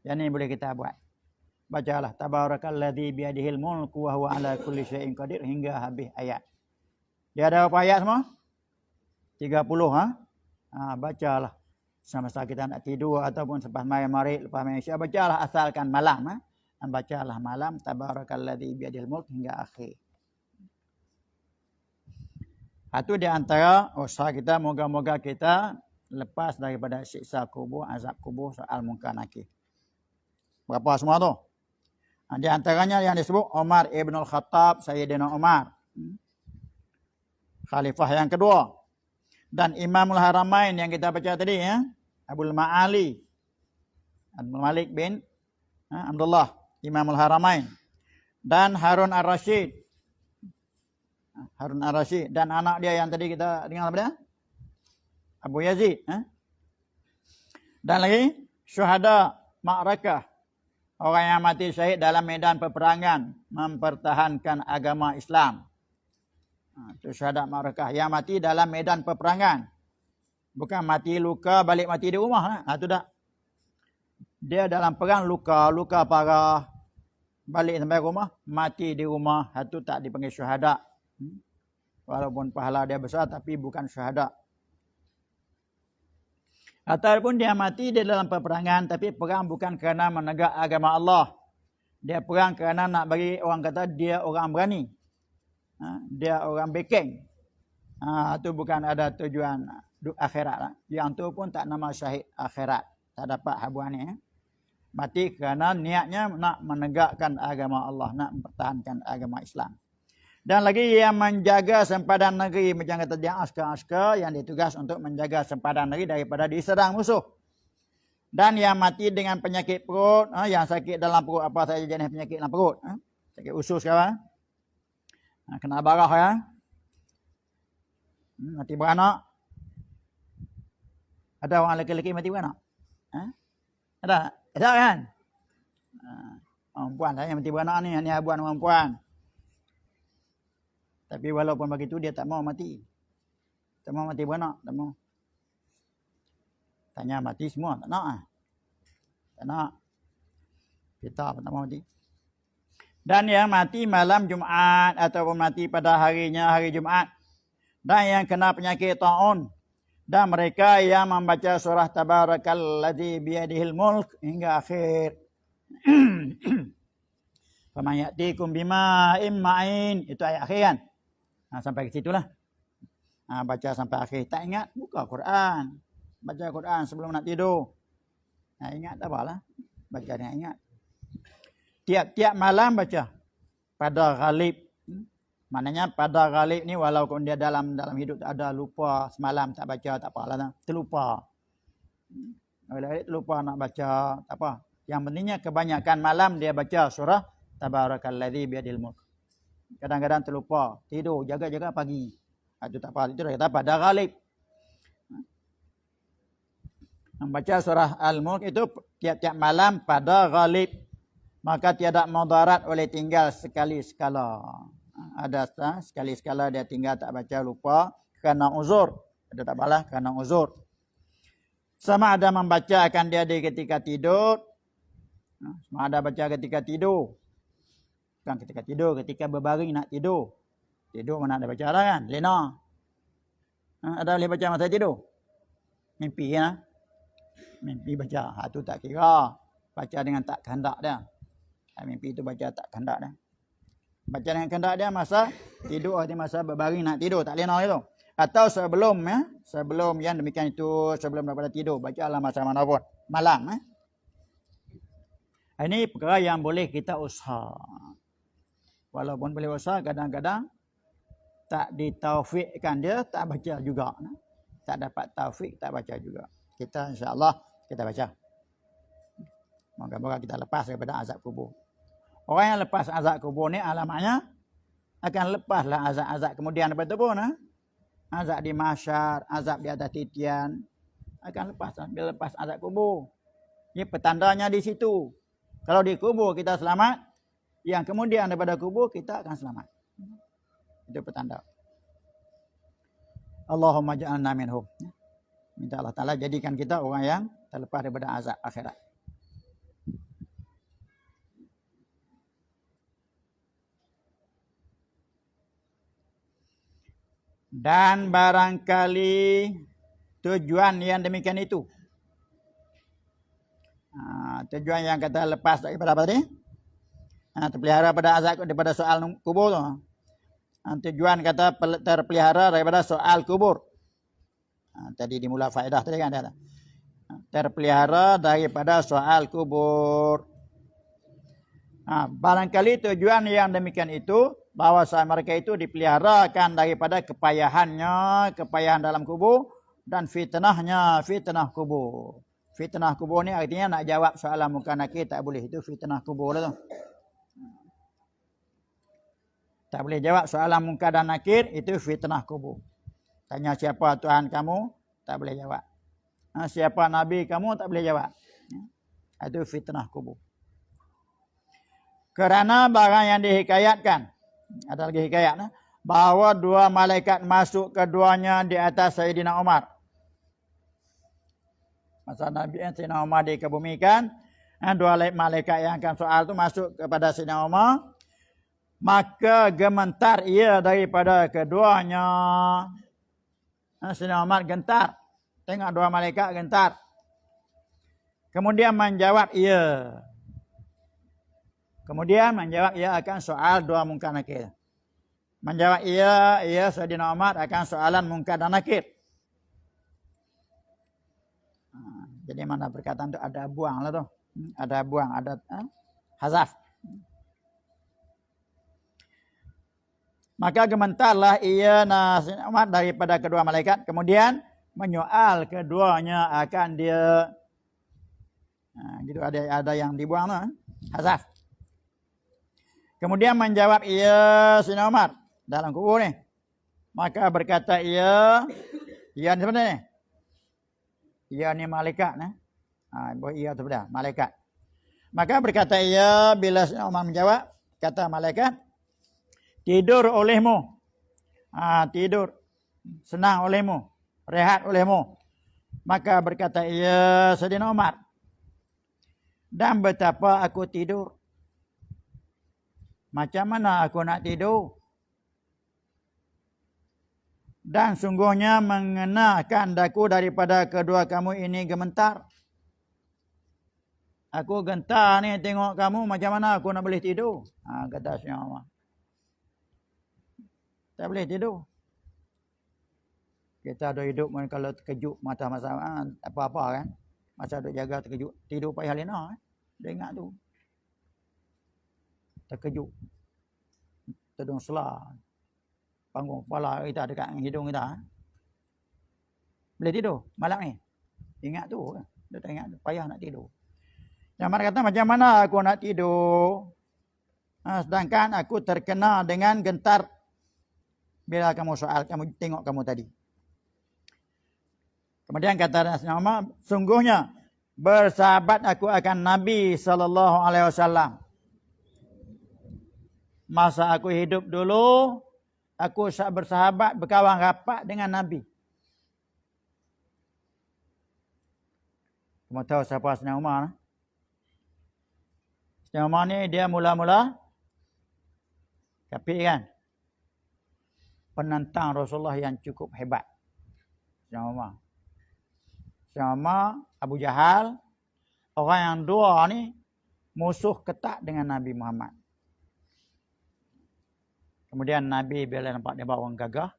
[SPEAKER 1] Yang ni boleh kita buat. Bacalah Tabarakalladzi biyadihil mulku wa huwa ala kulli syai'in qadir hingga habis ayat. Dia ada berapa ayat semua? 30 bacalah. Semasa kita nak tidur ataupun selepas mari lepas main isyak bacalah asalkan malam. Bacalah malam Tabarakalladzi biyadihil mulk hingga akhir. Itu di antara usaha kita, moga-moga kita lepas daripada siksa kubur, azab kubur, soal munkar nakir. Berapa semua tu? Di antaranya yang disebut Umar ibn al-Khattab, Sayyidina Umar. Khalifah yang kedua. Dan Imamul Haramain yang kita baca tadi, Abdul Ma'ali. Abdul Malik bin Abdullah, Imamul Haramain. Dan Harun ar-Rasyid. Harun ar-Rasyid. Dan anak dia yang tadi kita dengar apa dia? Abu Yazid. Dan lagi syuhada ma'rakah. Orang yang mati syahid dalam medan peperangan. Mempertahankan agama Islam. Itu syuhada ma'rakah. Yang mati dalam medan peperangan. Bukan mati luka balik mati di rumah. Itu dah. Dia dalam perang luka parah. Balik sampai rumah. Mati di rumah. Itu tak dipanggil syuhada. Walaupun pahala dia besar tapi bukan syuhada. Ataupun dia mati di dalam peperangan tapi perang bukan kerana menegak agama Allah. Dia perang kerana nak bagi orang kata dia orang berani. Dia orang backing. Itu bukan ada tujuan akhirat. Yang tu pun tak nama syahid akhirat. Tak dapat habuan ni. Mati kerana niatnya nak menegakkan agama Allah. Nak mempertahankan agama Islam. Dan lagi yang menjaga sempadan negeri. Macam kata dia askar-askar yang ditugas untuk menjaga sempadan negeri daripada diserang musuh. Dan yang mati dengan penyakit perut. Yang sakit dalam perut. Apa saja jenis penyakit dalam perut. Sakit usus sekarang. Kena barah ya. Mati beranak. Ada orang lelaki-lelaki mati beranak? Ada? Ada kan? Perempuan saya mati beranak ni. Ini habuan perempuan. Tapi walaupun begitu dia tak mau mati. Tak mau mati beranak. Tak mau. Tanya mati semua. Tak nak. Tak nak. Kita pun tak mau mati. Dan yang mati malam Jumaat. Ataupun mati pada harinya hari Jumaat. Dan yang kena penyakit ta'un. Dan mereka yang membaca surah Tabarakalladzi biyadihil mulk. Hingga akhir. Faman ya'tikum bima'im ma'in. Itu ayat akhir kan? Sampai ke situlah. Baca sampai akhir. Tak ingat, buka Quran. Baca Quran sebelum nak tidur. Ingat tak apalah. Baca dengan ingat. Tiap-tiap malam baca. Pada ghalib. Maknanya pada ghalib ni walaupun dia dalam hidup tak ada lupa semalam tak baca tak apalah. Terlupa. Kalau terlupa nak baca tak apa. Yang pentingnya kebanyakan malam dia baca surah Tabarakalladzi biyadil mulk. Kadang-kadang terlupa. Tidur. Jaga-jaga pagi. Itu tak apa. Itu dah kata pada ghalib. Membaca surah Al-Mulk itu tiap-tiap malam pada ghalib. Maka tiada mudarat oleh tinggal sekali-sekala. Ada sekali-sekala dia tinggal tak baca lupa kerana uzur. Ada tak apalah kerana uzur. Sama ada membaca akan dia di ketika tidur. Sama ada baca ketika tidur. Bukan ketika tidur, ketika berbaring nak tidur. Tidur mana ada baca dah kan? Lena. Ada boleh baca masa tidur? Mimpi ya? Mimpi baca. Itu tak kira. Baca dengan tak kehendak dia. Mimpi itu baca tak kehendak dia. Baca dengan kehendak dia masa tidur atau masa berbaring nak tidur. Tak lena itu. Atau sebelum ya. Sebelum yang demikian itu. Sebelum daripada tidur. Bacalah masa mana pun. Malam ya. Ini perkara yang boleh kita usaha. Walaupun boleh usaha kadang-kadang tak ditaufikkan dia tak baca juga. Tak dapat taufik tak baca juga. Kita insya-Allah kita baca. Moga-moga kita lepas daripada azab kubur. Orang yang lepas azab kubur ni alamatnya akan lepaslah azab-azab kemudian daripada kubur. Azab di mahsyar, azab di atas titian akan lepas bila lepas azab kubur. Ini petandanya di situ. Kalau di kubur kita selamat, yang kemudian daripada kubur kita akan selamat. Itu petanda. Allahumma ja'alna minhum. Minta Allah Ta'ala jadikan kita orang yang terlepas daripada azab akhirat. Dan barangkali tujuan yang demikian itu. Tujuan yang kata lepas daripada apa tadi? Terpelihara pada azab daripada soal kubur tu. Tujuan kata terpelihara daripada soal kubur. Tadi dimula faedah tadi kan dia. Terpelihara daripada soal kubur. Barangkali tujuan yang demikian itu bahawa mereka itu dipeliharakan daripada kepayahannya, kepayahan dalam kubur dan fitnahnya, fitnah kubur. Fitnah kubur ni artinya nak jawab soalan munkar nakir tak boleh. Itu fitnah kubur lah tu. Tak boleh jawab soalan munkar dan nakir, itu fitnah kubur. Tanya siapa Tuhan kamu, tak boleh jawab. Siapa Nabi kamu, tak boleh jawab. Itu fitnah kubur. Kerana barang yang dihikayatkan, ada lagi hikayat, bahawa dua malaikat masuk keduanya di atas Sayyidina Umar. Masa Nabi Sayyidina Umar dikebumikan, dua malaikat yang akan soal tu masuk kepada Sayyidina Umar. Maka gementar ia daripada keduanya. Sayyidina Umar gentar. Tengok dua malaikat gentar. Kemudian menjawab ia. Kemudian menjawab ia akan soal dua munkar nakir. Menjawab ia Sayyidina Umar akan soalan munkar dan nakir. Jadi mana perkataan tu ada buang lah tu. Ada buang, ada hazaf. Maka gementarlah ia Sayyidina Umar daripada kedua malaikat. Kemudian menyoal keduanya akan dia. Gitu ada yang dibuang tu. Hazaf. Kemudian menjawab ia Sayyidina Umar dalam kubur ni. Maka berkata ia ni sebenarnya ni. Ia ni malaikat. Ia tu benar, malaikat. Maka berkata ia bila Sayyidina Umar menjawab, kata malaikat, tidur olehmu. Tidur. Senang olehmu. Rehat olehmu. Maka berkata ia Sayyidina Umar, dan betapa aku tidur. Macam mana aku nak tidur? Dan sungguhnya mengenakan daku daripada kedua kamu ini gementar. Aku gentar ni tengok kamu, macam mana aku nak boleh tidur? Kata Sayyidina Umar. Tak boleh tidur. Kita ada hidup kalau terkejut mata-mata apa-apa kan. Masa duk jaga terkejut. Tidur payah lena. Dia ingat tu. Terkejut. Tedung selah. Panggung kepala kita dekat hidung kita. Boleh tidur malam ni. Ingat tu. Dia tak ingat tu. Payah nak tidur. Yang mana kata macam mana aku nak tidur. Sedangkan aku terkena dengan gentar. Bila kamu soal, kamu tengok kamu tadi. Kemudian kata Rasulullah Muhammad, sungguhnya bersahabat aku akan Nabi SAW. Masa aku hidup dulu, aku bersahabat, berkawan rapat dengan Nabi. Kamu tahu siapa Sayyidina Umar? Sayyidina Umar ni dia mula-mula kafir kan? Penentang Rasulullah yang cukup hebat. Sayyidina Umar. Sayyidina Umar, Abu Jahal, orang yang dua ni musuh ketat dengan Nabi Muhammad. Kemudian Nabi bila nampak dia bawa orang gagah,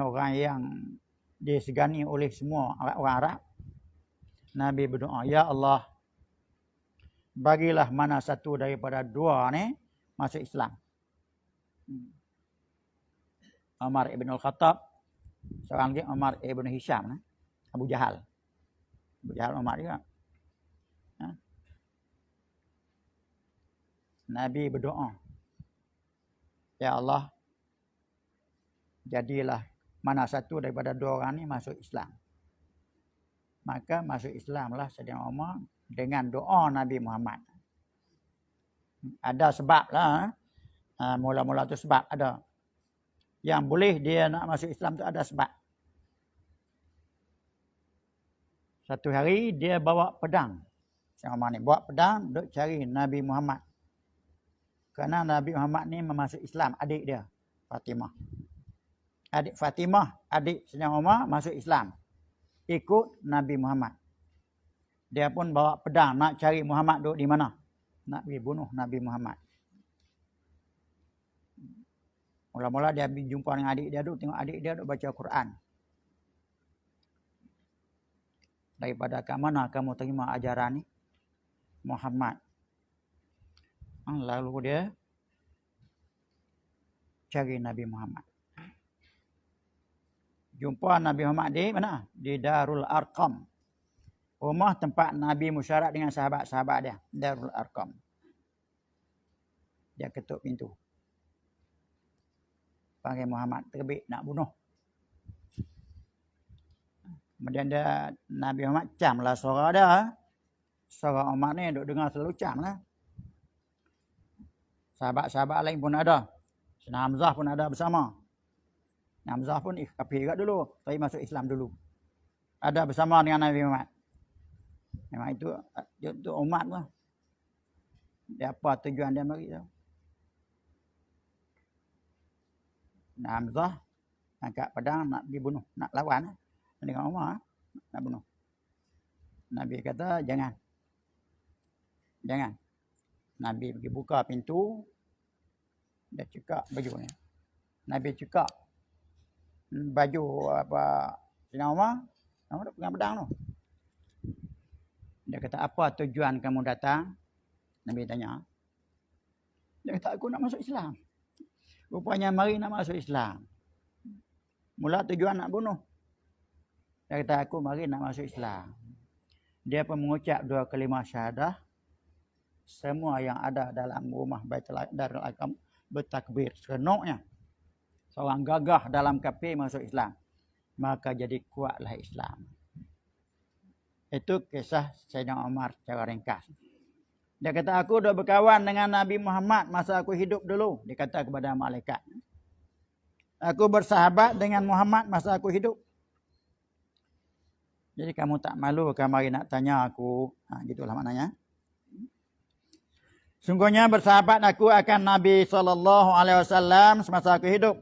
[SPEAKER 1] orang yang disegani oleh semua orang Arab, Nabi berdoa, ya Allah, bagilah mana satu daripada dua ni masuk Islam. Umar ibn al-Khattab, seorang lagi Umar ibn Hisham, Abu Jahal. Abu Jahal Umar juga. Nabi berdoa, ya Allah, jadilah mana satu daripada dua orang ni masuk Islam. Maka masuk Islamlah Sayyidina Umar dengan doa Nabi Muhammad. Ada sebab lah. Mula-mula tu sebab ada. Yang boleh dia nak masuk Islam tu ada sebab. Satu hari dia bawa pedang. Sayyidina Umar ni bawa pedang duk cari Nabi Muhammad. Kerana Nabi Muhammad ni memasuk Islam, adik dia, Fatimah. Adik Fatimah, adik Sayyidina Umar masuk Islam. Ikut Nabi Muhammad. Dia pun bawa pedang nak cari Muhammad duduk di mana. Nak pergi bunuh Nabi Muhammad. Mula-mula dia pergi jumpa dengan adik dia duduk, tengok adik dia duduk baca Quran. Daripada kat mana kamu terima ajaran ni? Muhammad. Lalu dia cari Nabi Muhammad. Jumpa Nabi Muhammad di mana? Di Darul Arqam. Rumah tempat Nabi musyarat dengan sahabat-sahabat dia. Darul Arqam. Dia ketuk pintu. Panggil Muhammad, terbit nak bunuh. Kemudian dia, Nabi Muhammad camlah suara dia. Suara Umar ni duk dengar selalu cam lah. Sahabat-sahabat lain pun ada. Sayyidina Hamzah pun ada bersama. Hamzah pun kafir juga dulu. Tapi masuk Islam dulu. Ada bersama dengan Nabi Muhammad. Memang itu umat pun. Dia apa tujuan dia mari tu. Hamzah angkat pedang nak pergi bunuh. Nak lawan. Dengan Umar. Nak bunuh. Nabi kata jangan. Jangan. Nabi pergi buka pintu. Dia cekak baju ni. Nabi cekak baju apa Sayyidina Umar. Umar pegang pedang tu. Dia kata, apa tujuan kamu datang? Nabi tanya. Dia kata, aku nak masuk Islam. Rupanya mari nak masuk Islam. Mula tujuan nak bunuh. Dia kata, aku mari nak masuk Islam. Dia pun mengucap dua kalimah syahadah. Semua yang ada dalam rumah Darul Arqam bertakbir serenuknya. Seorang gagah dalam kafir masuk Islam. Maka jadi kuatlah Islam. Itu kisah Sayyidina Umar secara ringkas. Dia kata, aku dah berkawan dengan Nabi Muhammad masa aku hidup dulu. Dia kata kepada malaikat. Aku bersahabat dengan Muhammad masa aku hidup. Jadi kamu tak malu kan mari nak tanya aku. Gitulah maknanya. Sungguhnya bersahabat aku akan Nabi SAW semasa aku hidup.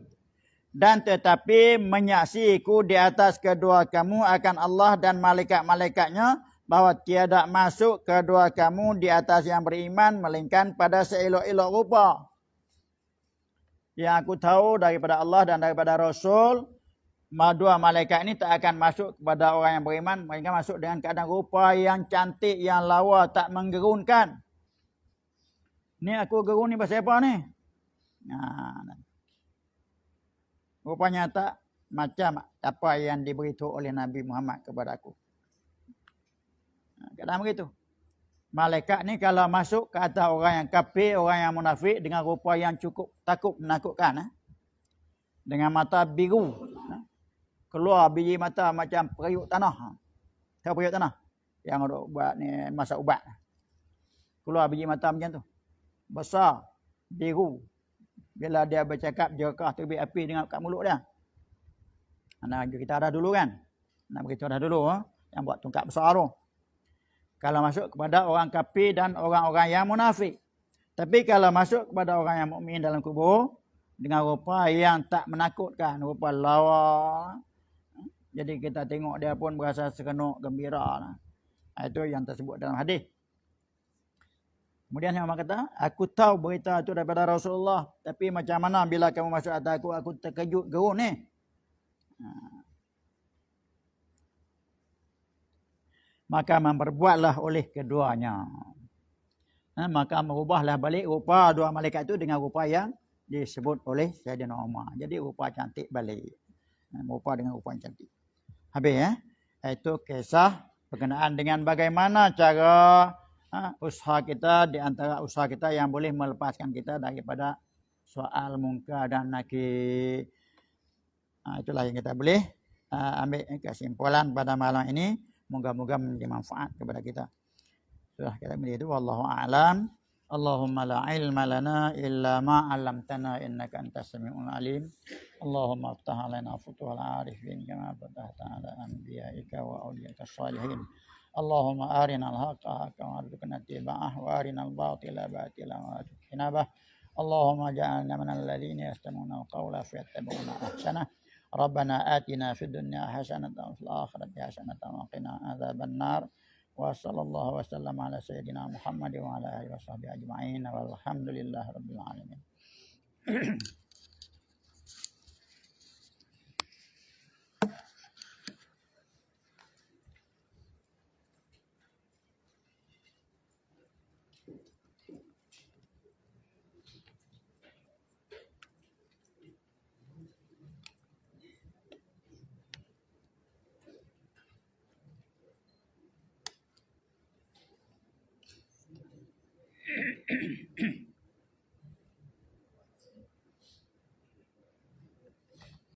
[SPEAKER 1] Dan tetapi menyaksiku di atas kedua kamu akan Allah dan malaikat-malaikatnya bahawa tiada masuk kedua kamu di atas yang beriman melainkan pada seelok-elok rupa. Yang aku tahu daripada Allah dan daripada Rasul, dua malaikat ini tak akan masuk kepada orang yang beriman. Mereka masuk dengan keadaan rupa yang cantik, yang lawa, tak menggerunkan. Ni aku gerun ni pasal apa ni? Nah, rupanya tak macam apa yang diberitahu oleh Nabi Muhammad kepada aku. Keadaan begitu. Malaikat ni kalau masuk ke atas orang yang kafir, orang yang munafik dengan rupa yang cukup takut menakutkan. Dengan mata biru. Keluar biji mata macam periuk tanah. Tahu periuk tanah? Yang ada buat ni masak ubat. Keluar biji mata macam tu. Besar, biru. Bila dia bercakap, jerkah terbit api dengan kat mulut dia. Nah, kita ada dulu kan? Nak beritahu dah dulu. Yang buat tungkap besar tu. Kalau masuk kepada orang kafir dan orang-orang yang munafik. Tapi kalau masuk kepada orang yang mukmin dalam kubur, dengan rupa yang tak menakutkan, rupa lawa. Jadi kita tengok dia pun berasa seronok, gembira. Itu yang tersebut dalam hadis. Kemudian yang Muhammad kata, aku tahu berita itu daripada Rasulullah. Tapi macam mana bila kamu masuk atas aku terkejut gerun ni. Maka memperbuatlah oleh keduanya. Maka merubahlah balik rupa dua malaikat itu dengan rupa yang disebut oleh Sayyidina Umar. Jadi rupa cantik balik. Rupa dengan rupa yang cantik. Habis ya. Itu kisah berkenaan dengan bagaimana cara usaha kita di antara usaha kita yang boleh melepaskan kita daripada soal munkar dan nakir. Itulah yang kita boleh ambil kesimpulan pada malam ini. Moga-moga menjadi manfaat kepada kita. Sudah kita begitu. Wallahu a'lam. Allahumma la ilma lana illa ma 'allamtana innaka antas samiul alim. Allahumma aftah 'alaina futuhal 'arifin kama fatahta 'ala anbiya'ika wa awliyaika shalihin. Allahumma arinal haqqa haqqan warzuqna ittiba'ah wa arinal batila batilan warzuqna ijtinabah. Allahumma ja'alna minal ladzina yastami'una al-qawla fayattabi'una ahsanah. Rabbana atina fid dunya hasanatan wa fil akhirati hasanatan wa qina adzaban nar. Wa sallallahu wasallam ala sayyidina Muhammad wa ala alihi washabbihi ajma'in. Walhamdulillahirabbil alamin.